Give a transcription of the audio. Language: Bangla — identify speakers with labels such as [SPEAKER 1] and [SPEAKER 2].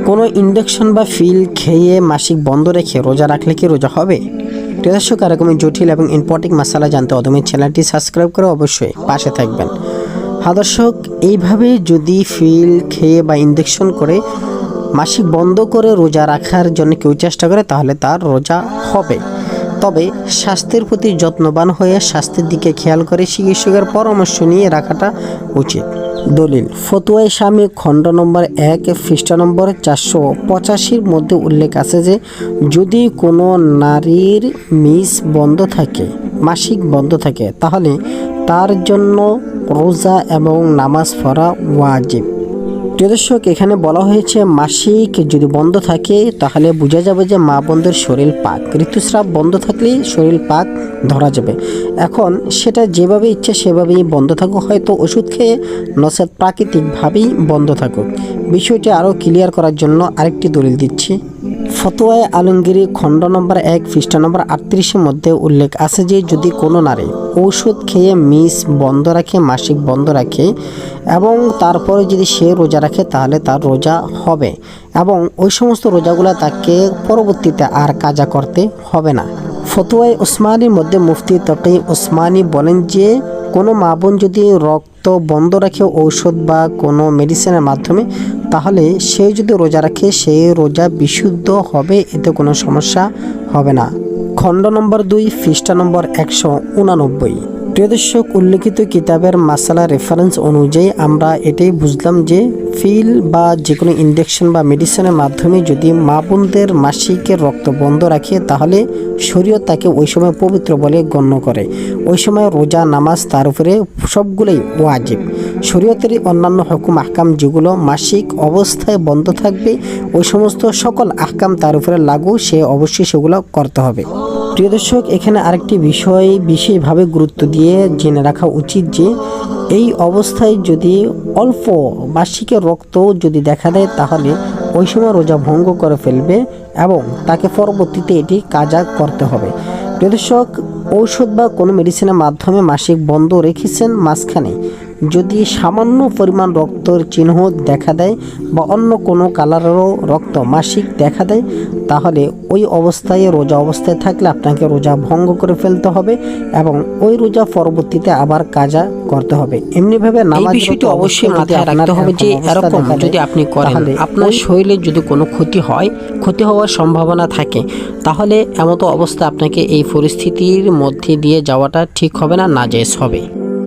[SPEAKER 1] কোনো ইনজেকশন বা ফিল খেয়ে মাসিক বন্ধ রেখে রোজা রাখলে কি রোজা হবে? প্রিয় দর্শক, এরকমই জটিল এবং ইম্পর্টেন্ট মাসালা জানতে অদমের চ্যানেলটি সাবস্ক্রাইব করে অবশ্যই পাশে থাকবেন। হ্যাঁ দর্শক, এইভাবে যদি ফিল খেয়ে বা ইনজেকশন করে মাসিক বন্ধ করে রোজা রাখার জন্য কেউ চেষ্টা করে তাহলে তার রোজা হবে। তবে স্বাস্থ্যের প্রতি যত্নবান হয়ে স্বাস্থ্যের দিকে খেয়াল করে চিকিৎসকের পরামর্শ নিয়ে রাখাটা উচিত। দলিল ফতুয়ায়ে শামী খণ্ড নম্বর 1 পৃষ্ঠা নম্বর 485 মধ্যে উল্লেখ আছে যে যদি কোনো নারীর মিস বন্ধ থাকে, মাসিক বন্ধ থাকে, তাহলে তার জন্য রোজা এবং নামাজ পড়া ওয়াজিব। প্রিয় দর্শক, এখানে বলা হয়েছে মাসিক যদি বন্ধ থাকে তাহলে বোঝা যাবে যে মা বোনদের শরীর পাক। ঋতুস্রাব বন্ধ থাকলেই শরীর পাক ধরা যাবে। এখন সেটা যেভাবে ইচ্ছে সেভাবেই বন্ধ থাকুক, হয়তো ওষুধ খেয়ে নচেত প্রাকৃতিকভাবেই বন্ধ থাকুক। বিষয়টি আরও ক্লিয়ার করার জন্য আরেকটি দলিল দিচ্ছি। ফতোয়ায়ে আলমগীরি খণ্ড নম্বর 1 পৃষ্ঠা নম্বর 38 মধ্যে উল্লেখ আছে যে যদি কোনো নারী ঔষধ খেয়ে মিস বন্ধ রাখে, মাসিক বন্ধ রাখে এবং তারপরে যদি সে রোজা রাখে তাহলে তার রোজা হবে এবং ওই সমস্ত রোজাগুলো তাকে পরবর্তীতে আর কাজা করতে হবে না। ফতোয়ায়ে উসমানির মধ্যে মুফতি তকি উসমানি বলেন যে কোনো মা বোন যদি রক্ত বন্ধ রাখে ঔষধ বা কোনো মেডিসিনের মাধ্যমে, তাহলে সে যদি রোজা রাখে সেই রোজা বিশুদ্ধ হবে, এতে কোনো সমস্যা হবে না। খণ্ড নম্বর 2 পৃষ্ঠা নম্বর 189। প্রিয় দর্শক, উল্লেখিত কিতাবের মাসালা রেফারেন্স অনুযায়ী আমরা এটাই বুঝলাম যে ফিল বা যে কোনো ইনজেকশন বা মেডিসিনের মাধ্যমে যদি মা বোনদের মাসিকের রক্ত বন্ধ রাখে তাহলে শরীয়ত তাকে ওই সময় পবিত্র বলে গণ্য করে। ওই সময় রোজা, নামাজ তার উপরে সবগুলোই ওয়াজিব। শরীয়তের অন্যান্য হুকুম আহকাম যেগুলো মাসিক অবস্থায় বন্ধ থাকবে ওই সমস্ত সকল আহকাম তার উপরে লাগু, সে অবশ্যই সেগুলো করতে হবে। প্রিয় দর্শক, এখানে আরেকটি বিষয় বিশেষভাবে গুরুত্ব দিয়ে জেনে রাখা উচিত যে এই অবস্থায় যদি অল্প মাসিকের রক্ত যদি দেখা দেয় তাহলে ওই সময় রোজা ভঙ্গ করে ফেলবে এবং তাকে পরবর্তীতে এটি কাজা করতে হবে। প্রিয় দর্শক, ঔষধ বা কোনো মেডিসিনের মাধ্যমে মাসিক বন্ধ রেখেছেন, মাঝখানে যদি সামান্য পরিমাণ রক্তর চিহ্ন দেখা দেয় বা অন্য কোনো কালারেরও রক্ত মাসিক দেখা দেয় তাহলে ওই অবস্থায় রোজা অবস্থায় থাকলে আপনাকে রোজা ভঙ্গ করে ফেলতে হবে এবং ওই রোজা পরবর্তীতে আবার কাজা করতে হবে। এমনিভাবে নামাজ বিষয়টি অবশ্যই মাথায় রাখতে হবে যে এরকম যদি আপনি করেন আপনার শরীরে যদি কোনো ক্ষতি হওয়ার সম্ভাবনা থাকে তাহলে এমতো অবস্থা আপনাকে এই পরিস্থিতির মধ্যে দিয়ে যাওয়াটা ঠিক হবে না, নাজায়েজ হবে।